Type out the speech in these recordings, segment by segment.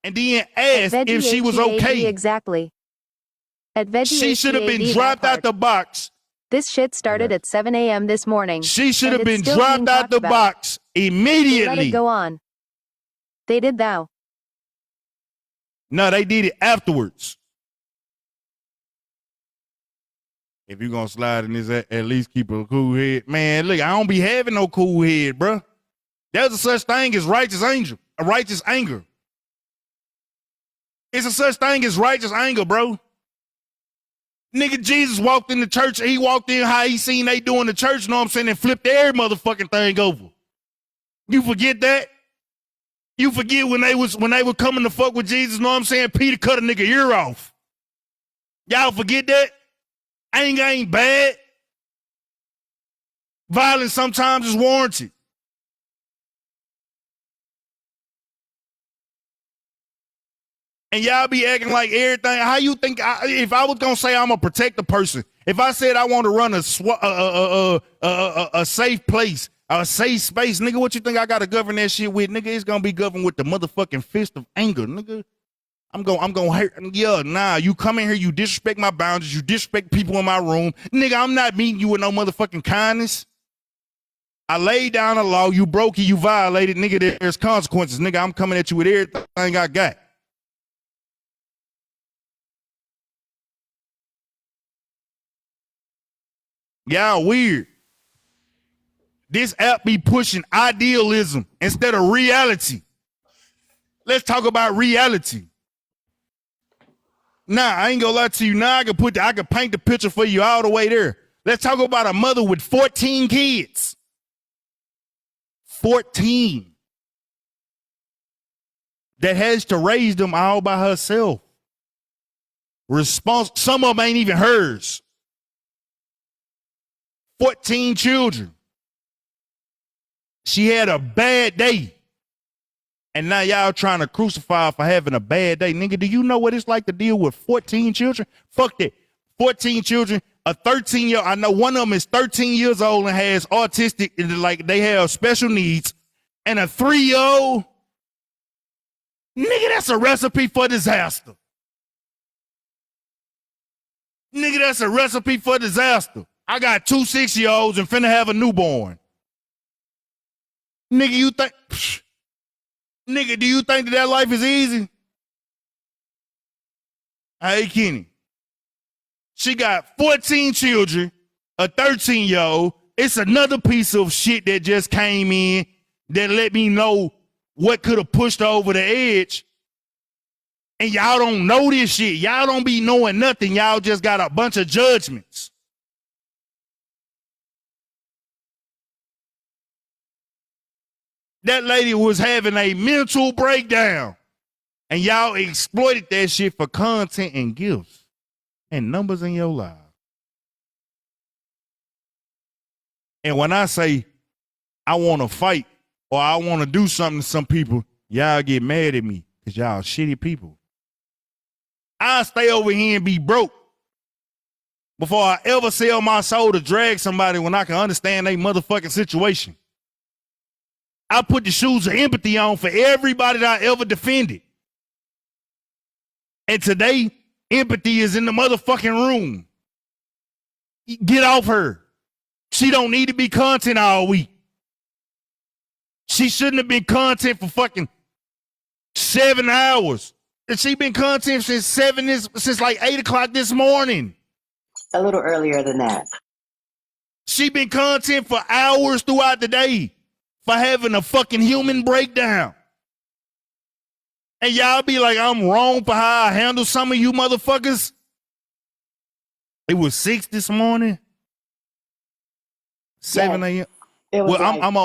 and then asked if she was okay. Exactly. At Veggie She should have been dropped out the box. This shit started at 7 a.m. this morning. She should have been dropped out the box immediately. They let it go on. They did thou. No, they did it afterwards. If you're going to slide in this, at least keep a cool head. Man, look, I don't be having no cool head, bro. There's a such thing as righteous anger. It's a such thing as righteous anger, bro. Nigga, Jesus walked in the church. He walked in how he seen they doing the church, know what I'm saying, and flipped every motherfucking thing over. You forget that? You forget when they were coming to fuck with Jesus, know what I'm saying? Peter cut a nigga ear off. Y'all forget that? Anger ain't bad. Violence sometimes is warranted. And y'all be acting like everything. How you think? If I was gonna say I'm gonna protect the person, if I said I want to run a safe place, a safe space, nigga, what you think I gotta govern that shit with, nigga? It's gonna be governed with the motherfucking fist of anger, nigga. I'm gonna hurt. Yeah, nah. You come in here, you disrespect my boundaries, you disrespect people in my room, nigga. I'm not meeting you with no motherfucking kindness. I laid down a law, you broke it, you violated, nigga. There's consequences, nigga. I'm coming at you with everything I got. Y'all weird. This app be pushing idealism instead of reality. Let's talk about reality. Nah, I ain't gonna lie to you. Now I can paint the picture for you all the way there. Let's talk about a mother with 14 kids. 14. That has to raise them all by herself. Some of them ain't even hers. 14 children. She had a bad day. And now y'all trying to crucify her for having a bad day. Nigga, do you know what it's like to deal with 14 children? Fuck that. 14 children, a 13-year-old. I know one of them is 13 years old and has autistic, like they have special needs. And a 3-year-old, nigga, that's a recipe for disaster. Nigga, that's a recipe for disaster. I got 2 6-year-olds and finna have a newborn. Nigga, nigga, do you think that life is easy? Hey, Kenny. She got 14 children, a 13-year-old. It's another piece of shit that just came in that let me know what could have pushed her over the edge. And y'all don't know this shit. Y'all don't be knowing nothing. Y'all just got a bunch of judgments. That lady was having a mental breakdown. And y'all exploited that shit for content and gifts and numbers in your life. And when I say I want to fight or I want to do something to some people, y'all get mad at me because y'all shitty people. I'll stay over here and be broke before I ever sell my soul to drag somebody when I can understand their motherfucking situation. I put the shoes of empathy on for everybody that I ever defended. And today, empathy is in the motherfucking room. Get off her. She don't need to be content all week. She shouldn't have been content for fucking 7 hours. And she been content since like 8 o'clock this morning. A little earlier than that. She been content for hours throughout the day. For having a fucking human breakdown. And y'all be like, I'm wrong for how I handle some of you motherfuckers. It was 6 this morning. 7 a.m. Well, like, I'm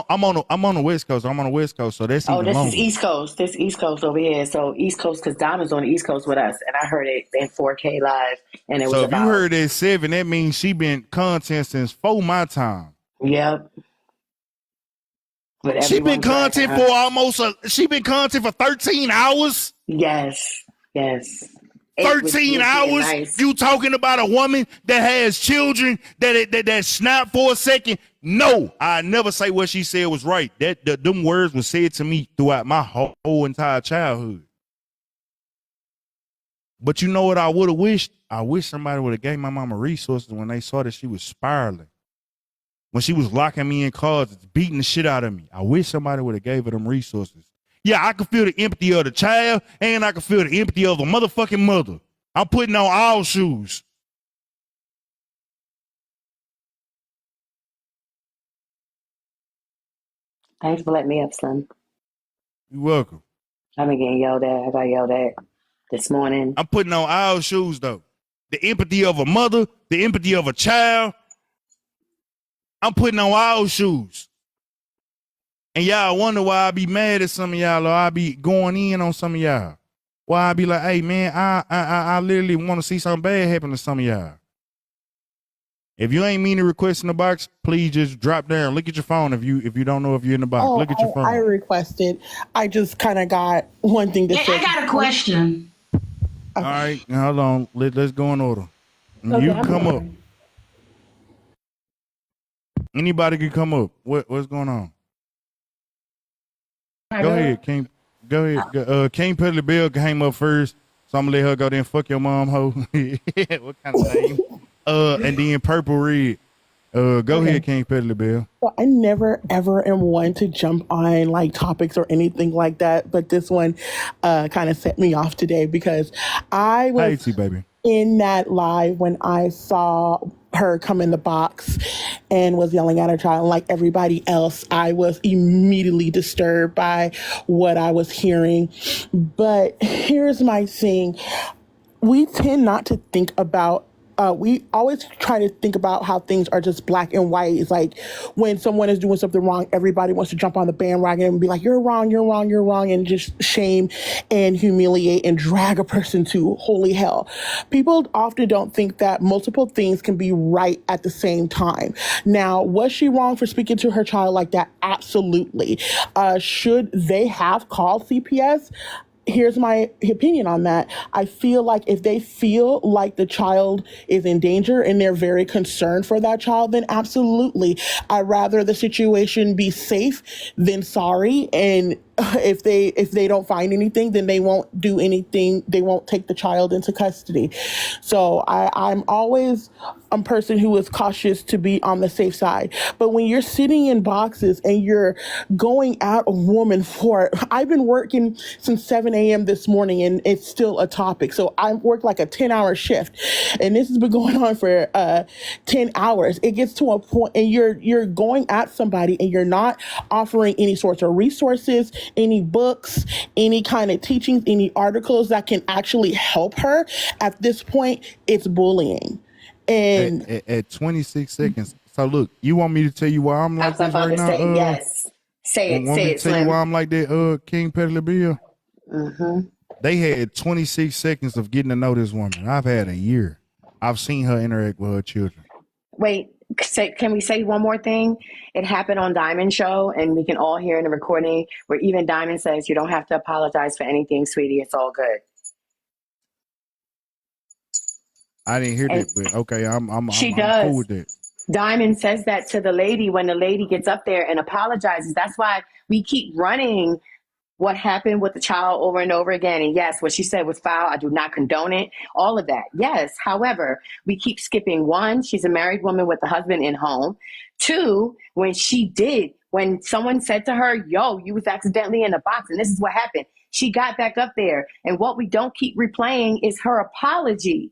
on the West Coast. I'm on the West Coast, so that's even this longer. is East Coast. This East Coast over here. So East Coast, because Donna's on the East Coast with us, and I heard it in 4K live, and it was. So if you heard it at 7, that means she been content since 4 my time. Yep. She been content for she been content for 13 hours? Yes. 13 hours? Nice. You talking about a woman that has children that snap for a second? No, I never say what she said was right. Them words were said to me throughout my whole entire childhood. But you know what I would have wished? I wish somebody would have gave my mama resources when they saw that she was spiraling. When she was locking me in closets, beating the shit out of me. I wish somebody would have gave her them resources. Yeah, I could feel the empathy of the child, and I could feel the empathy of the motherfucking mother. I'm putting on all shoes. Thanks for letting me up, Slim. You're welcome. I've been getting yelled at. I got yelled at this morning. I'm putting on all shoes, though. The empathy of a mother, the empathy of a child. I'm putting on all shoes. And y'all wonder why I be mad at some of y'all, or I be going in on some of y'all. Why I be like, hey, man, I literally want to see something bad happen to some of y'all. If you ain't mean to request in the box, please just drop down. Look at your phone if you don't know if you're in the box. Oh, Look at your phone. I requested. I just kind of got one thing to say. I got a question. All right, now hold on. Let's go in order. Okay, You I'm come up. ready. Anybody can come up. What's going on? Go ahead, King. Go ahead. King Pedley Bill came up first, so I'm gonna let her go there. Fuck your mom, hoe. What kind of name? And then Purple Red. Go ahead, King Pedley Bill. Well, I never ever am one to jump on like topics or anything like that, but this one kind of set me off today because I was Hey, baby. in that live when I saw her come in the box and was yelling at her child. And like everybody else, I was immediately disturbed by what I was hearing. But here's my thing. We tend not to think about we always try to think about how things are just black and white. It's like when someone is doing something wrong, everybody wants to jump on the bandwagon and be like, you're wrong, you're wrong, you're wrong, and just shame and humiliate and drag a person to holy hell. People often don't think that multiple things can be right at the same time. Now, was she wrong for speaking to her child like that? Absolutely. Should they have called CPS? Here's my opinion on that. I feel like if they feel like the child is in danger and they're very concerned for that child, then absolutely. I'd rather the situation be safe than sorry. And if they don't find anything, then they won't do anything. They won't take the child into custody. So I'm always a person who is cautious to be on the safe side. But when you're sitting in boxes and you're going at a woman for it, I've been working since 7 a.m. this morning and it's still a topic. So I work like a 10-hour shift and this has been going on for 10 hours. It gets to a point and you're going at somebody and you're not offering any sorts of resources, any books, any kind of teachings, any articles that can actually help her. At this point, it's bullying. And At 26 seconds. So look, you want me to tell you why I'm like this right now? Yes. Say it. Want Say me it, to tell you Slim. why I'm like that, King Pedley Bill? Mm-hmm. They had 26 seconds of getting to know this woman. I've had a year. I've seen her interact with her children. Wait, can we say one more thing? It happened on Diamond Show, and we can all hear in the recording where even Diamond says, you don't have to apologize for anything, sweetie. It's all good. I didn't hear And that, but okay, I'm she I'm does. cool with that. Diamond says that to the lady when the lady gets up there and apologizes. That's why we keep running what happened with the child over and over again. And yes, what she said was foul. I do not condone it. All of that. Yes. However, we keep skipping one, she's a married woman with a husband in home. Two, when someone said to her, yo, you was accidentally in the box and this is what happened. She got back up there. And what we don't keep replaying is her apology.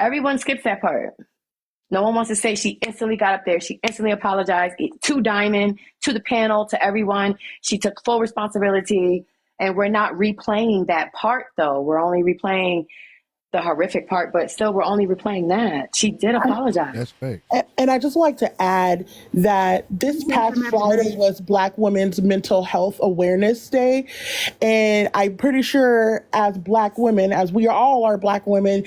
Everyone skips that part. No one wants to say she instantly got up there. She instantly apologized to Diamond, to the panel, to everyone. She took full responsibility. And we're not replaying that part, though. We're only replaying the horrific part, but still we're only replaying that. She did apologize. That's fake. And I just like to add that this past Friday was Black Women's Mental Health Awareness Day. And I'm pretty sure as Black women, as we all are Black women,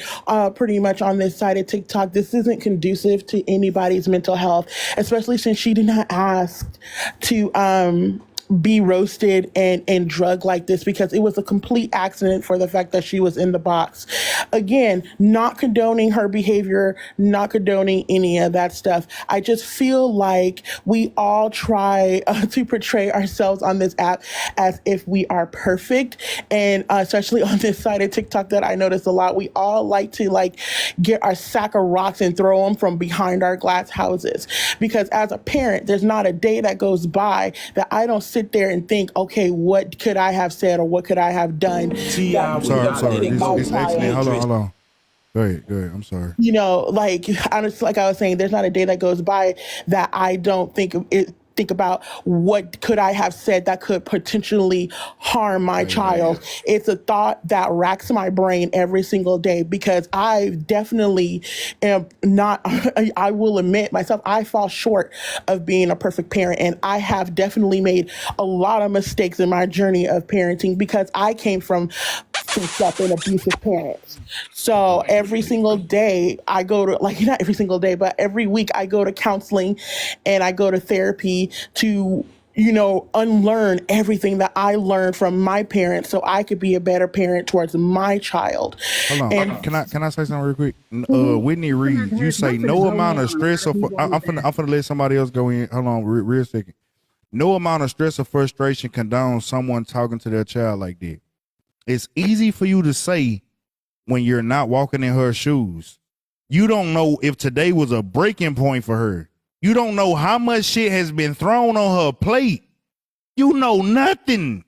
pretty much on this side of TikTok, this isn't conducive to anybody's mental health, especially since she did not ask to be roasted and drugged like this, because it was a complete accident for the fact that she was in the box. Again, not condoning her behavior, not condoning any of that stuff. I just feel like we all try to portray ourselves on this app as if we are perfect. And especially on this side of TikTok that I notice a lot, we all like to like get our sack of rocks and throw them from behind our glass houses. Because as a parent, there's not a day that goes by that I don't sit there and think, okay, what could I have said or what could I have done? I'm sorry. It's excellent. Hold on. Go ahead. I'm sorry. You know, like honestly, like I was saying, there's not a day that goes by that I don't think about what could I have said that could potentially harm my child. It's a thought that racks my brain every single day, because I definitely am not, I will admit myself, I fall short of being a perfect parent. And I have definitely made a lot of mistakes in my journey of parenting, because I came from up and abusive parents. So every single day I go to, like, not every single day, but every week I go to counseling and I go to therapy to, you know, unlearn everything that I learned from my parents so I could be a better parent towards my child. Hold on. And Can I say something real quick? Whitney Reed, you say no amount of stress or I'm finna let somebody else go in. Hold on, real second. No amount of stress or frustration condones someone talking to their child like that. It's easy for you to say when you're not walking in her shoes. You don't know if today was a breaking point for her. You don't know how much shit has been thrown on her plate. You know nothing.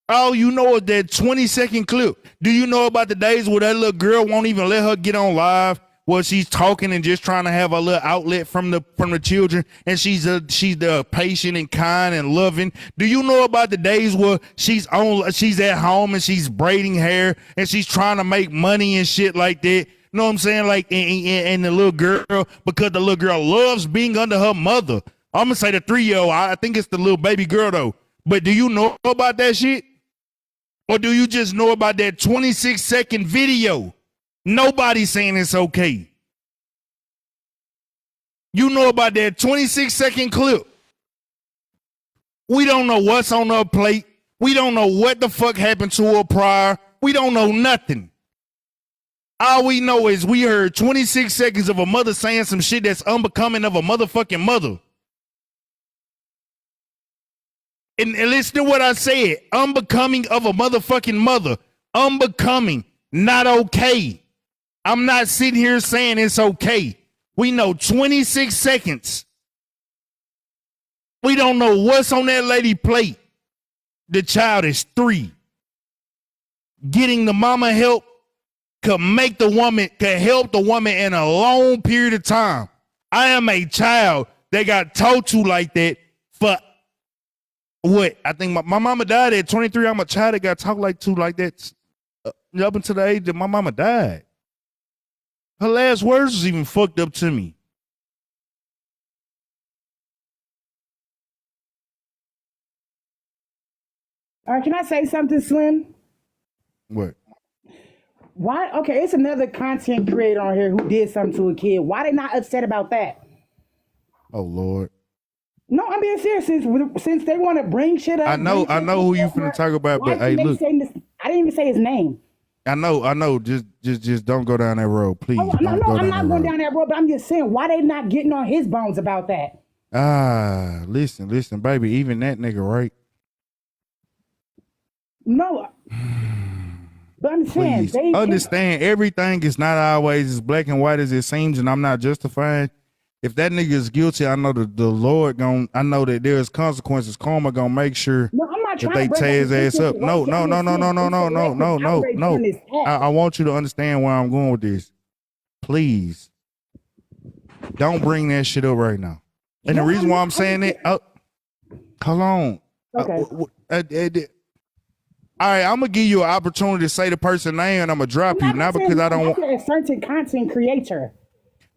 All you know is that 20-second clip. Do you know about the days where that little girl won't even let her get on live, where she's talking and just trying to have a little outlet from the children, and she's the patient and kind and loving? Do you know about the days where she's at home and she's braiding hair and she's trying to make money and shit like that? You know what I'm saying? Like, and the little girl, because the little girl loves being under her mother. I'm gonna say the 3-year-old. I think it's the little baby girl though. But do you know about that shit? Or do you just know about that 26-second video? Nobody's saying it's okay. You know about that 26-second clip. We don't know what's on her plate. We don't know what the fuck happened to her prior. We don't know nothing. All we know is we heard 26 seconds of a mother saying some shit that's unbecoming of a motherfucking mother. And listen to what I said. Unbecoming of a motherfucking mother. Unbecoming. Not okay. I'm not sitting here saying it's okay. We know 26 seconds. We don't know what's on that lady plate. The child is 3. Getting the mama help could help the woman in a long period of time. I am a child that got talked to like that for what? I think my mama died at 23. I'm a child that got talked like that up until the age that my mama died. Her last words was even fucked up to me. All right, can I say something, Slim? What? Why? Okay, it's another content creator on here who did something to a kid. Why they not upset about that? Oh Lord. No, I'm being serious. Since they want to bring shit up. I know who you finna talk about, but hey, look. I didn't even say his name. I know. Just don't go down that road, please. I'm not going down that road, but I'm just saying, why they not getting on his bones about that? Listen, baby. Even that nigga, right? No. But I'm saying, Please understand, everything is not always as black and white as it seems, and I'm not justifying. If that nigga is guilty, I know the Lord I know that there's consequences. Karma gonna make sure that they tear his ass up. No. I want you to understand where I'm going with this. Please, don't bring that shit up right now. And the reason why I'm saying it, hold on. Okay. All right, I'm gonna give you an opportunity to say the person name, and I'm gonna drop you. Not because I don't want a certain content creator.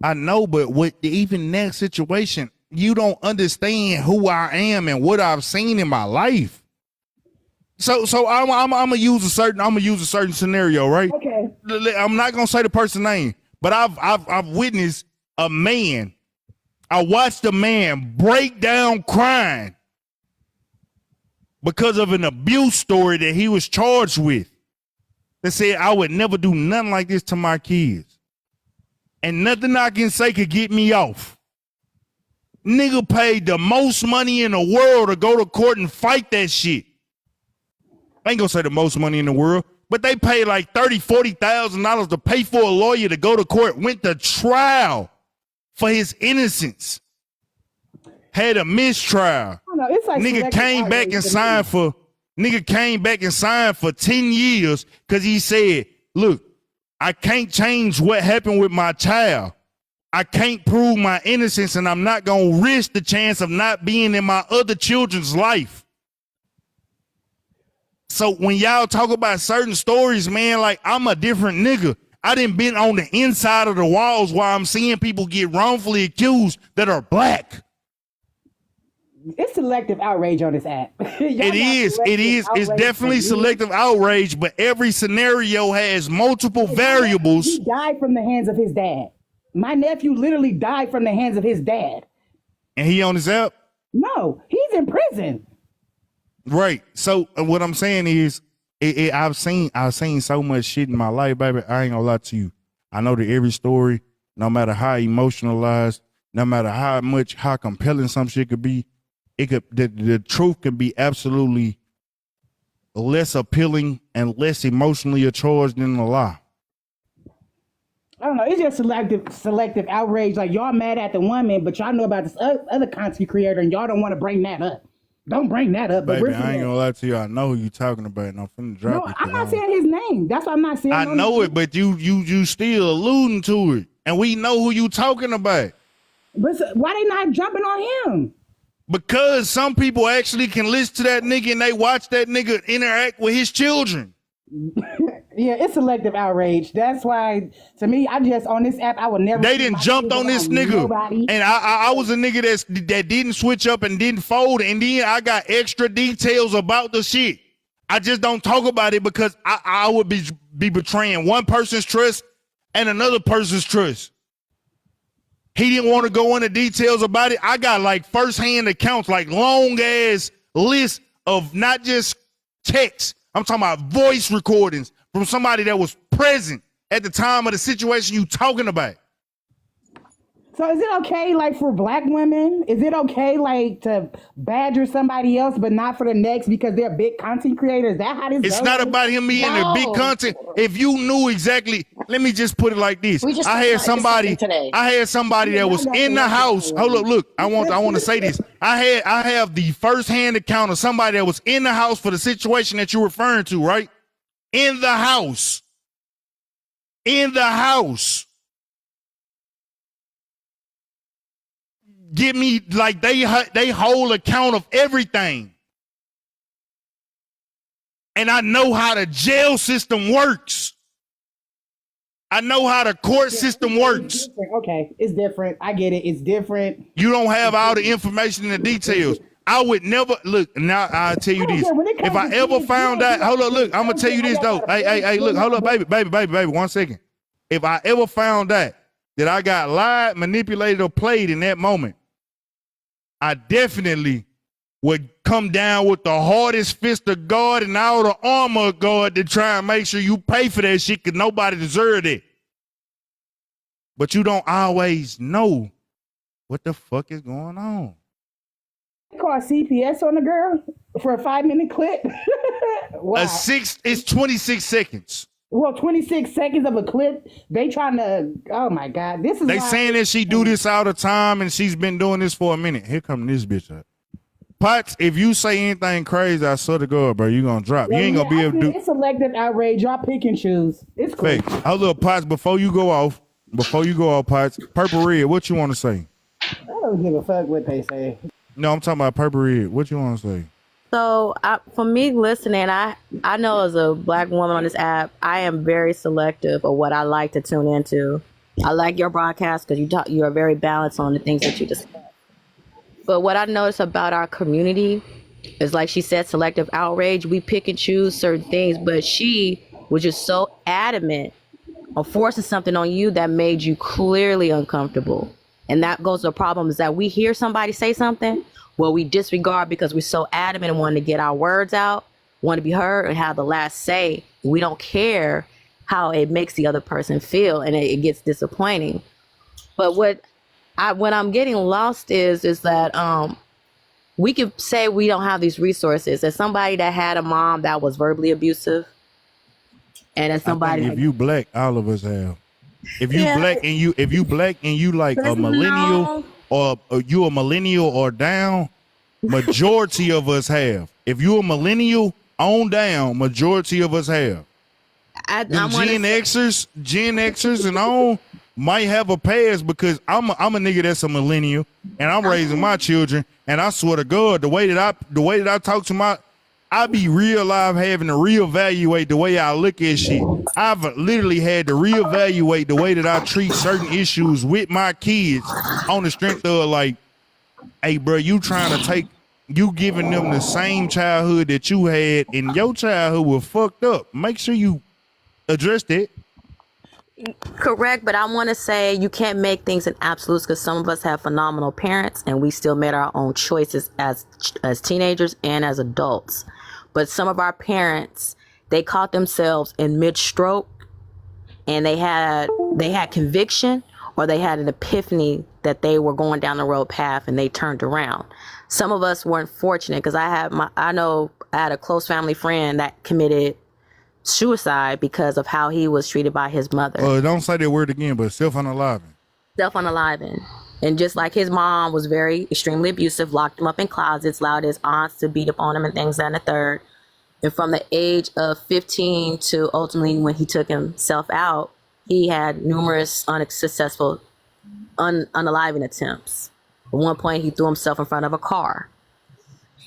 I know, but with even that situation, you don't understand who I am and what I've seen in my life. So I'm gonna use a certain scenario, right? Okay. I'm not gonna say the person name, but I've witnessed a man. I watched a man break down crying because of an abuse story that he was charged with. That said, I would never do nothing like this to my kids. And nothing I can say could get me off. Nigga paid the most money in the world to go to court and fight that shit. I ain't gonna say the most money in the world, but they paid like $30,000, $40,000 to pay for a lawyer to go to court, went to trial for his innocence. Had a mistrial. I don't know, it's like Nigga came back and signed for 10 years because he said, look, I can't change what happened with my child. I can't prove my innocence, and I'm not going to risk the chance of not being in my other children's life. So when y'all talk about certain stories, man, like I'm a different nigga. I done been on the inside of the walls while I'm seeing people get wrongfully accused that are black. It's selective outrage on this app. It is. It's definitely selective outrage, but every scenario has multiple variables. He died from the hands of his dad. My nephew literally died from the hands of his dad. And he on his app? No, he's in prison. Right. So what I'm saying is, I've seen so much shit in my life, baby. I ain't gonna lie to you. I know that every story, no matter how emotionalized, no matter how compelling some shit could be, the truth can be absolutely less appealing and less emotionally charged than the lie. I don't know. It's just selective outrage. Like y'all mad at the woman, but y'all know about this other content creator, and y'all don't want to bring that up. Don't bring that up. Baby, I ain't gonna lie to you. I know who you talking about, and I'm finna drop it. No, I'm not saying his name. That's why I'm not saying. I know it, but you still alluding to it, and we know who you talking about. But why they not jumping on him? Because some people actually can listen to that nigga and they watch that nigga interact with his children. Yeah, it's selective outrage. That's why, to me, I just on this app, I would never. They didn't jumped on this nigga, nobody. and I was a nigga that didn't switch up and didn't fold, and then I got extra details about the shit. I just don't talk about it because I would be betraying one person's trust and another person's trust. He didn't want to go into details about it. I got like firsthand accounts, like long ass lists of not just texts. I'm talking about voice recordings from somebody that was present at the time of the situation you talking about. So is it okay, like, for black women? Is it okay, like, to badger somebody else, but not for the next because they're big content creators? Is that how this It's goes? not about him being the big content. If you knew exactly, let me just put it like this. We just I had somebody that was in the house. Hold up, look. I want to say this. I have the first-hand account of somebody that was in the house for the situation that you're referring to, right? In the house. In the house. Give me, like, they hold account of everything. And I know how the jail system works. I know how the court system works. Okay, it's different. I get it. It's different. You don't have all the information and the details. I would never, look, now I'll tell you this. If I ever found out, hold up, look, I'm going to tell you this, though. Hey, look, hold up, baby, 1 second. If I ever found out that I got lied, manipulated, or played in that moment, I definitely would come down with the hardest fist of God and all the armor of God to try and make sure you pay for that shit because nobody deserved it. But you don't always know what the fuck is going on. They call CPS on the girl for a 5-minute clip. Wow. It's 26 seconds. Well, 26 seconds of a clip. They trying to, oh my God. This is They why- saying that she do this all the time and she's been doing this for a minute. Here come this bitch up. Potts, if you say anything crazy, I swear to God, bro, you gonna drop. You ain't gonna be able to do. It's selective outrage. Y'all pick and choose. It's cool. Fake. Hold up, Potts, before you go off, Potts, Purple Red, what you want to say? I don't give a fuck what they say. No, I'm talking about Purple Red. What you want to say? So for me listening, I know as a black woman on this app, I am very selective of what I like to tune into. I like your broadcast because you are very balanced on the things that you discuss. But what I notice about our community is, like she said, selective outrage. We pick and choose certain things, but she was just so adamant on forcing something on you that made you clearly uncomfortable. And that goes to the problem is that we hear somebody say something, Well, we disregard because we're so adamant and wanting to get our words out, want to be heard and have the last say. We don't care how it makes the other person feel, and it gets disappointing. But what I'm getting lost is that we could say we don't have these resources. As somebody that had a mom that was verbally abusive, and as I somebody think if you black, all of us have. If you Yeah. black and you like a millennial or you a millennial or down, majority of us have. If you a millennial on down, majority of us have. Them Gen Xers and on might have a pass because I'm a nigga that's a millennial and I'm raising my children, and I swear to God, the way that I talk to I be real live having to reevaluate the way I look at shit. I've literally had to reevaluate the way that I treat certain issues with my kids on the strength of like, hey bro, you giving them the same childhood that you had, and your childhood was fucked up. Make sure you address that. Correct, but I want to say you can't make things in absolutes because some of us have phenomenal parents and we still made our own choices as teenagers and as adults. But some of our parents, they caught themselves in mid-stroke and they had conviction, or they had an epiphany that they were going down the road path and they turned around. Some of us weren't fortunate because I had a close family friend that committed suicide because of how he was treated by his mother. Don't say that word again, but self-unaliving. Self-unaliving. And just like his mom was very extremely abusive, locked him up in closets, allowed his aunts to beat up on him and things that and the third. And from the age of 15 to ultimately when he took himself out, he had numerous unsuccessful unaliving attempts. At one point, he threw himself in front of a car.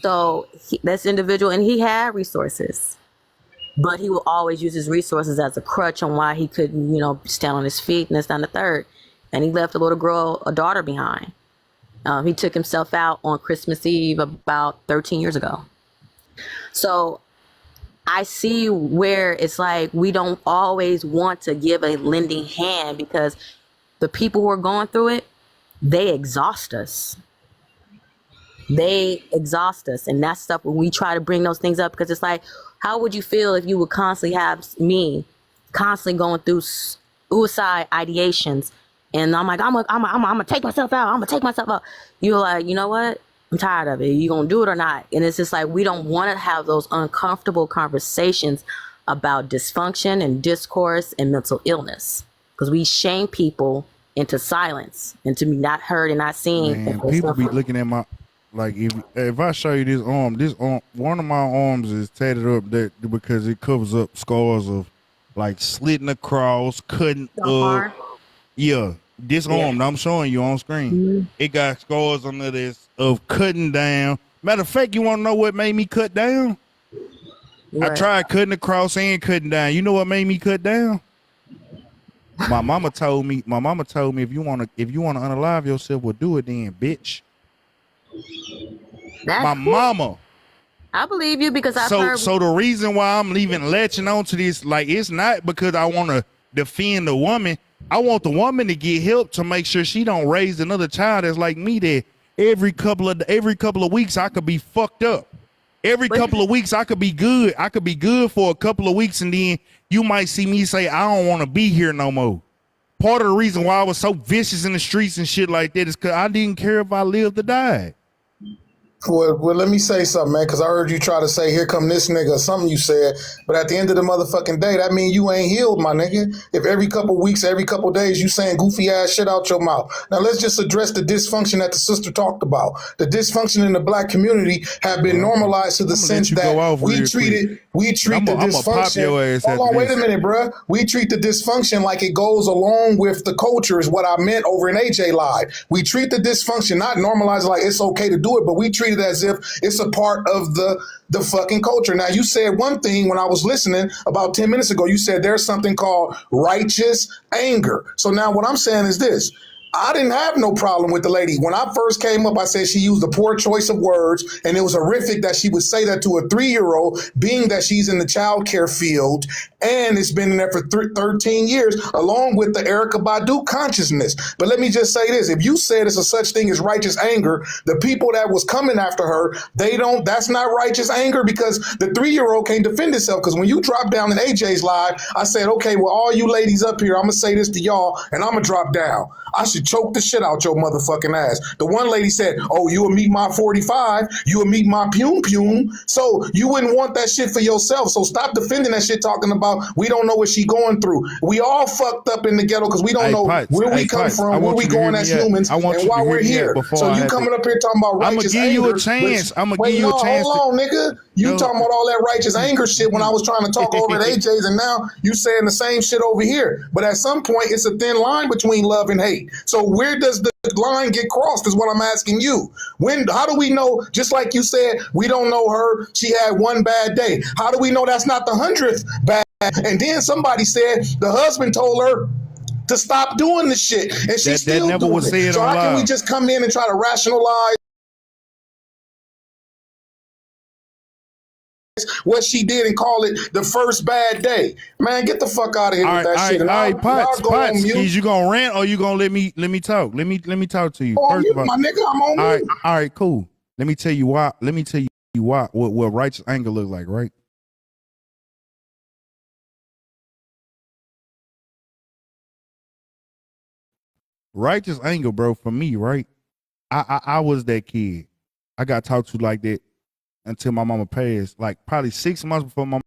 So this individual, and he had resources, but he will always use his resources as a crutch on why he couldn't, stand on his feet and this, that, and the third. And he left a little girl, a daughter behind. He took himself out on Christmas Eve about 13 years ago. So I see where it's like we don't always want to give a lending hand because the people who are going through it, they exhaust us. They exhaust us. And that's stuff when we try to bring those things up, because it's like, how would you feel if you would constantly have me constantly going through suicide ideations? And I'm like, I'm gonna take myself out. I'm gonna take myself out. You're like, you know what? I'm tired of it. You gonna do it or not? And it's just like, we don't want to have those uncomfortable conversations about dysfunction and discourse and mental illness, because we shame people into silence and to be not heard and not seen. Man, people be looking at my, like, if I show you this arm, one of my arms is tatted up because it covers up scars of like slitting across, cutting up. Yeah, this arm that I'm showing you on screen, it got scars under this of cutting down. Matter of fact, you want to know what made me cut down? Right. I tried cutting across and cutting down. You know what made me cut down? My mama told me if you wanna unalive yourself, well, do it then, bitch. My mama. I believe you because I've heard. So the reason why I'm latching on to this, like, it's not because I want to defend the woman. I want the woman to get help to make sure she don't raise another child that's like me, that every couple of weeks I could be fucked up. Every couple of weeks I could be good. I could be good for a couple of weeks, and then you might see me say, I don't want to be here no more. Part of the reason why I was so vicious in the streets and shit like that is because I didn't care if I lived or died. Well, let me say something, man, because I heard you try to say, here come this nigga, or something you said. But at the end of the motherfucking day, that mean you ain't healed, my nigga. If every couple weeks, every couple days, you saying goofy ass shit out your mouth. Now, let's just address the dysfunction that the sister talked about. The dysfunction in the black community have been normalized to the sense that we treat the dysfunction. Hold on, wait a minute, bruh. We treat the dysfunction like it goes along with the culture, is what I meant over in AJ Live. We treat the dysfunction, not normalize it like it's okay to do it, but we treat it as if it's a part of the fucking culture. Now, you said one thing when I was listening about 10 minutes ago. You said there's something called righteous anger. So now what I'm saying is this. I didn't have no problem with the lady. When I first came up, I said she used a poor choice of words, and it was horrific that she would say that to a 3-year-old, being that she's in the child care field, and it's been in there for 13 years, along with the Erykah Badu consciousness. But let me just say this. If you said it's a such thing as righteous anger, the people that was coming after her, that's not righteous anger, because the 3-year-old can't defend itself. Because when you drop down in AJ's live, I said, okay, well, all you ladies up here, I'm going to say this to y'all, and I'm going to drop down. I should choke the shit out your motherfucking ass. The one lady said, oh, you will meet my 45, you will meet my pum. So you wouldn't want that shit for yourself. So stop defending that shit, talking about we don't know what she going through. We all fucked up in the ghetto because we don't know where we come from, where we going as humans, and why we're here. So you coming up here talking about righteous anger. I'm going to give you a chance. I'm going to give you a chance. Hold on, nigga. You talking about all that righteous anger shit when I was trying to talk over at AJ's, and now you saying the same shit over here. But at some point, it's a thin line between love and hate. So where does the line get crossed is what I'm asking you. How do we know, just like you said, we don't know her, she had one bad day. How do we know that's not the 100th bad? And then somebody said the husband told her to stop doing the shit, and she still never doing was it. said So on how can we live. just come in and try to rationalize what she did and call it the first bad day? Man, get the fuck out of here with that shit. And All right, I'll go on Potts, mute. is you gonna rant or you gonna let me talk? Let me talk to you. Oh, First mute, of all, my nigga, I'm on mute. all right, cool. Let me tell you why. What righteous anger look like, right? Righteous anger, bro, for me, right? I was that kid. I got talked to like that until my mama passed. Like probably 6 months before my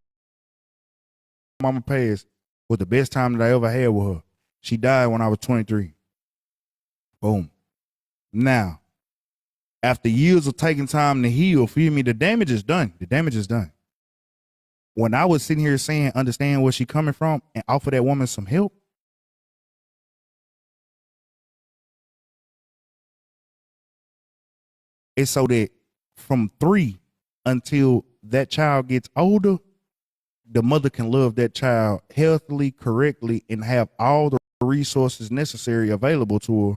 mama passed was the best time that I ever had with her. She died when I was 23. Boom. Now, after years of taking time to heal, feel me, the damage is done. The damage is done. When I was sitting here saying, understand where she coming from and offer that woman some help, it's so that from 3 until that child gets older, the mother can love that child healthily, correctly, and have all the resources necessary available to her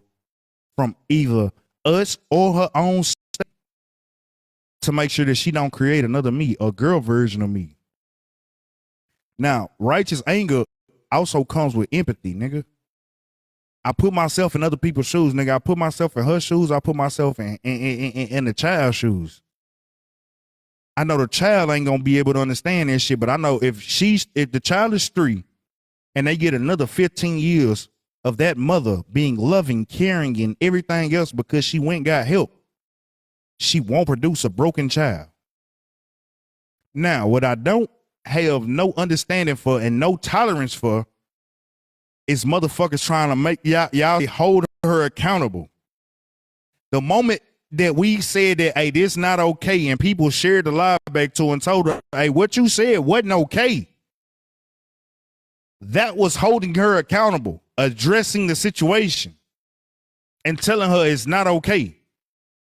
from either us or her own state to make sure that she don't create another me, a girl version of me. Now, righteous anger also comes with empathy, nigga. I put myself in other people's shoes, nigga. I put myself in her shoes. I put myself in the child's shoes. I know the child ain't gonna be able to understand that shit, but I know if the child is 3 and they get another 15 years of that mother being loving, caring, and everything else because she went and got help, she won't produce a broken child. Now, what I don't have no understanding for and no tolerance for is motherfuckers trying to make y'all hold her accountable. The moment that we said that, hey, this not okay, and people shared the live back to her and told her, hey, what you said wasn't okay, that was holding her accountable, addressing the situation and telling her it's not okay.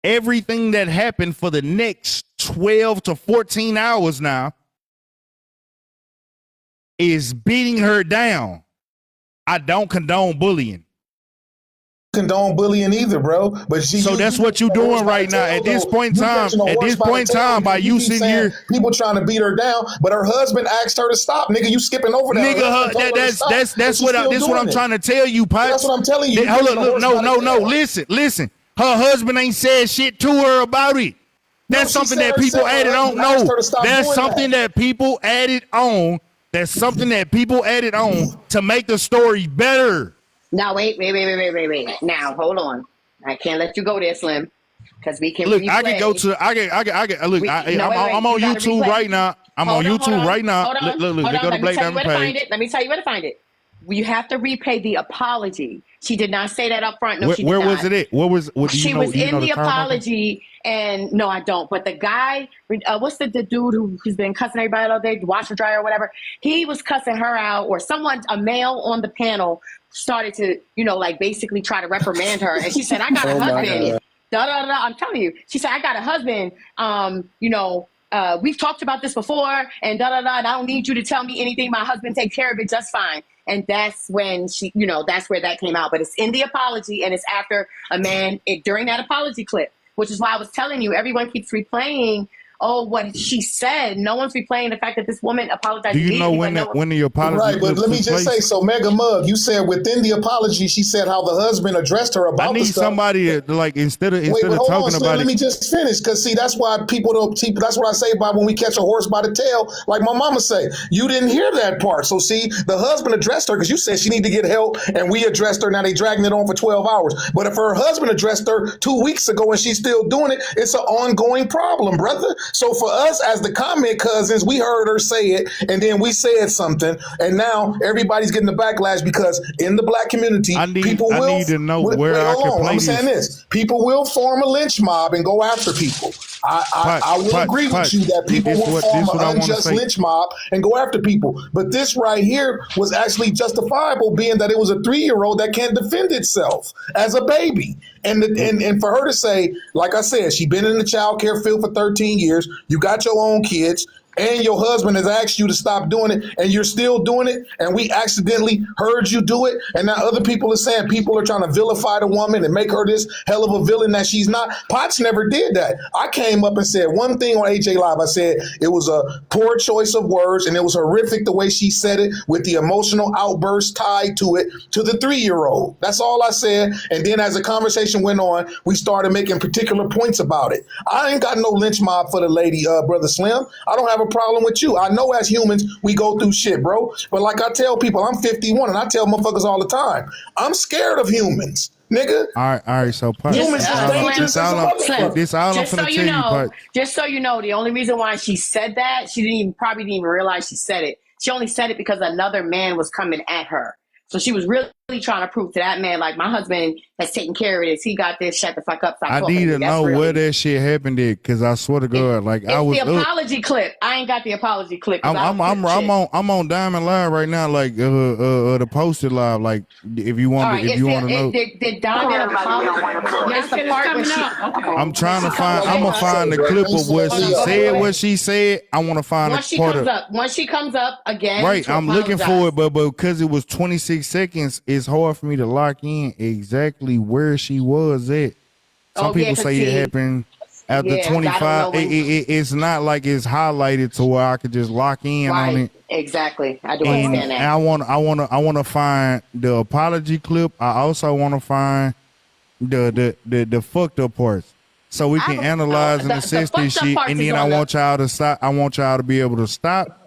Everything that happened for the next 12 to 14 hours now is beating her down. I don't condone bullying. Condone bullying either, bro. But so that's what you're doing right now. At this point in time, by you sitting here, people trying to beat her down, but her husband asked her to stop. Nigga, you skipping over that. Nigga, that's what I'm trying to tell you, Potts. That's what I'm telling you. No. Listen. Her husband ain't said shit to her about it. That's something that people added on. No, that's something that people added on. That's something that people added on to make the story better. Now, wait. Now, hold on. I can't let you go there, Slim, because we can look. replay. I can go to. Look. I'm on YouTube right now. I'm on YouTube right now. Look. Go to Blake Diamond page. Let me tell you where to find it. You have to replay the apology. She did not say that up front. No, she did not. Where was it at? She was in the apology, and no, I don't. But the guy, what's the dude who's been cussing everybody all day, washer dryer or whatever? He was cussing her out, or a male on the panel started to, like basically try to reprimand her, and she said, "I got a husband." I'm telling you, she said, "I got a husband. we've talked about this before, and da da da. I don't need you to tell me anything. My husband takes care of it just fine. And that's when she, that's where that came out. But it's in the apology, and it's after a man during that apology clip, which is why I was telling you, everyone keeps replaying. Oh, what she said. No one's replaying the fact that this woman apologized. Do you know when the apology? Right, but let me just say, so Mega Mug, you said within the apology, she said how the husband addressed her about I need the stuff. somebody to, like, instead of Hold talking on, Slim, about let it. me just finish, because see, that's why people don't. That's what I say about when we catch a horse by the tail, like my mama say. You didn't hear that part, so see, the husband addressed her because you said she need to get help, and we addressed her. Now they dragging it on for 12 hours. But if her husband addressed her 2 weeks ago and she's still doing it, it's an ongoing problem, brother. So for us as the comment cousins, we heard her say it, and then we said something, and now everybody's getting the backlash because in the black community, people will. I need to know where I can play I'm saying this. People will form a lynch mob and go after people. I will agree with you that people will form an unjust lynch mob and go after people. But this right here was actually justifiable, being that it was a 3-year-old that can't defend itself as a baby. And for her to say, like I said, she's been in the child care field for 13 years. You got your own kids. And your husband has asked you to stop doing it, and you're still doing it, and we accidentally heard you do it, and now other people are saying people are trying to vilify the woman and make her this hell of a villain that she's not. Potts never did that. I came up and said one thing on AJ Live. I said it was a poor choice of words, and it was horrific the way she said it with the emotional outburst tied to it to the 3-year-old. That's all I said. And then as the conversation went on, we started making particular points about it. I ain't got no lynch mob for the lady, Brother Slim. I don't have a problem with you. I know as humans we go through shit, bro. But like I tell people, I'm 51 and I tell motherfuckers all the time, I'm scared of humans, nigga. All right. So humans is dangerous as a motherfucker. This all I'm Just so finna you tell you, know, Pot. just so you know, the only reason why she said that, she probably didn't even realize she said it. She only said it because another man was coming at her. So she was really trying to prove to that man, like, my husband has taken care of this. He got this. Shut the fuck up. Stop I talking need to to me. That's know really, where that shit happened at, because I swear to God, like it's I was. the apology clip. I ain't got the apology clip. I'm on Diamond Live right now, like the posted live. Like if you want to know. Did Diamond apologize? Yes, the part when she. I'm trying to find. I'm gonna find the clip of what she said. What she said. I want to find Once she comes up again. Right, I'm looking for it, but because it was 26 seconds, it's hard for me to lock in exactly where she was at. Some people say it happened after 25. It's not like it's highlighted to where I could just lock in on it. Exactly, I do understand that. I want to find the apology clip. I also want to find the fucked up parts, so we can analyze and assess this shit. And then I want y'all to stop. I want y'all to be able to stop.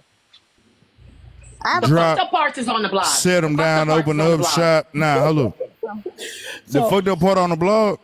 The fucked up parts is on the blog. Set them down, open up shop. Nah, hello. The fucked up part on the blog?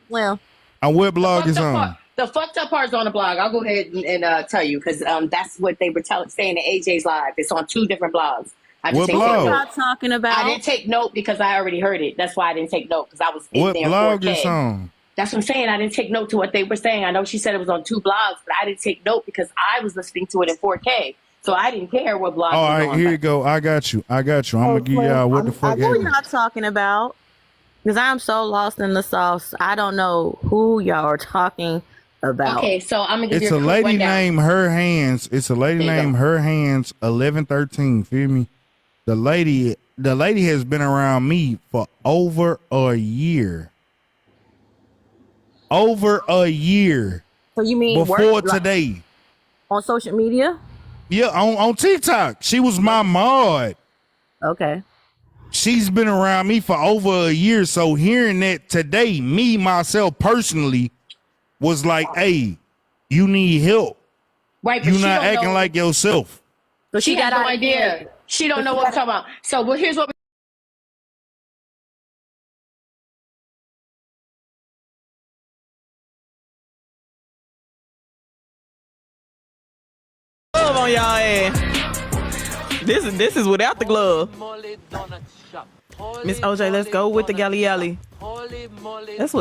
Well, on what blog is on? The fucked up part's on the blog. I'll go ahead and tell you, because that's what they were saying in AJ's live. It's on 2 different blogs. What blog? What y'all talking about? I didn't take note because I already heard it. That's why I didn't take note, because I was in what there. What blog 4K. is on? That's what I'm saying. I didn't take note to what they were saying. I know she said it was on 2 blogs, but I didn't take note because I was listening to it in 4K. So I didn't care what blog. All right, here you go. I got you. I'm gonna give y'all what the fuck. Who y'all talking about? Because I'm so lost in the sauce. I don't know who y'all are talking about. Okay, so I'm gonna give you a lady named Her Hands. It's a lady named Her Hands 1113. Feel me? The lady has been around me for over a year. Over a year. So you mean before today? On social media? Yeah, on TikTok. She was my mod. Okay. She's been around me for over a year. So hearing that today, me, myself, personally, was like, hey, you need help. Right, you're not acting like yourself. So she got no idea. She don't know what I'm talking about. So well, here's what on y'all ass. This is without the glove. Miss OJ, let's go with the galley. That's